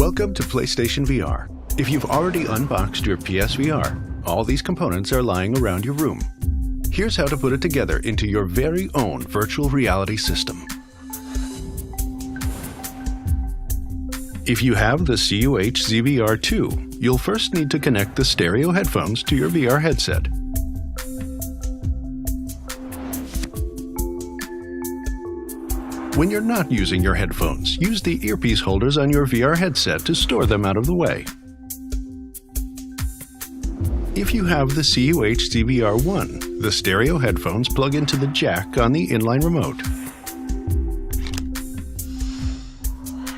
Welcome to PlayStation VR. If you've already unboxed your PSVR, all these components are lying around your room. Here's how to put it together into your very own virtual reality system. If you have the CUH ZVR2, you'll first need to connect the stereo headphones to your VR headset. When you're not using your headphones, use the earpiece holders on your VR headset to store them out of the way. If you have the CUH ZVR1, the stereo headphones plug into the jack on the inline remote.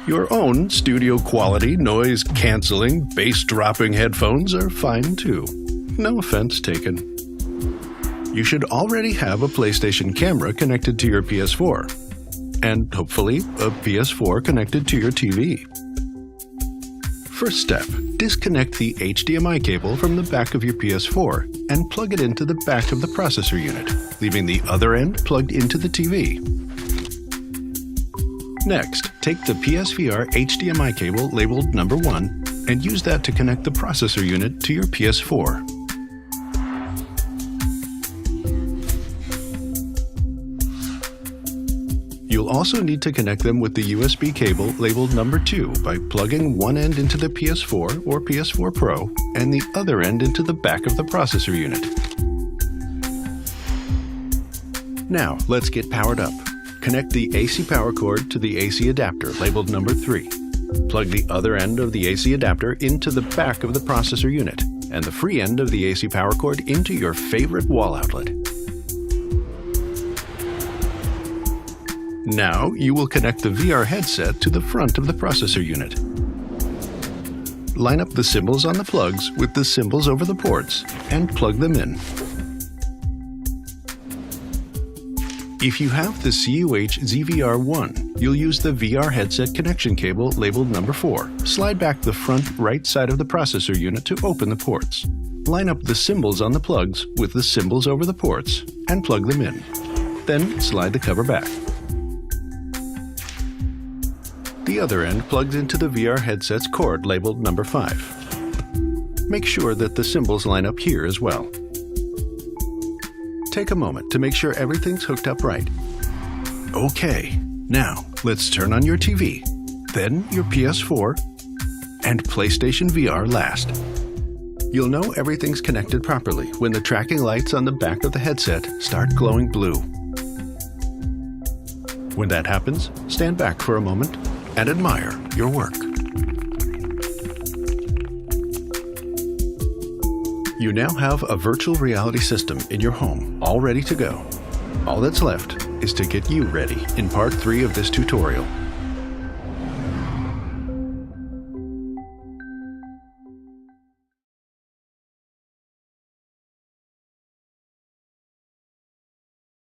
Your own studio quality, noise cancelling, bass dropping headphones are fine too. No offense taken. You should already have a PlayStation camera connected to your PS4. And hopefully a PS4 connected to your TV. First step, disconnect the HDMI cable from the back of your PS4 and plug it into the back of the processor unit, leaving the other end plugged into the TV. Next, take the PSVR HDMI cable labeled number 1 and use that to connect the processor unit to your PS4. You'll also need to connect them with the USB cable labeled number 2 by plugging one end into the PS4 or PS4 Pro and the other end into the back of the processor unit. Now, let's get powered up. Connect the AC power cord to the AC adapter labeled number 3. Plug the other end of the AC adapter into the back of the processor unit and the free end of the AC power cord into your favorite wall outlet. Now, you will connect the VR headset to the front of the processor unit. Line up the symbols on the plugs with the symbols over the ports and plug them in. If you have the CUH ZVR1, you'll use the VR headset connection cable labeled number 4. Slide back the front right side of the processor unit to open the ports. Line up the symbols on the plugs with the symbols over the ports and plug them in. Then slide the cover back. The other end plugs into the VR headset's cord labeled number 5. Make sure that the symbols line up here as well. Take a moment to make sure everything's hooked up right. Okay, now let's turn on your TV, then your PS4, and PlayStation VR last. You'll know everything's connected properly when the tracking lights on the back of the headset start glowing blue. When that happens, stand back for a moment and admire your work. You now have a virtual reality system in your home, all ready to go. All that's left is to get you ready in part 3 of this tutorial.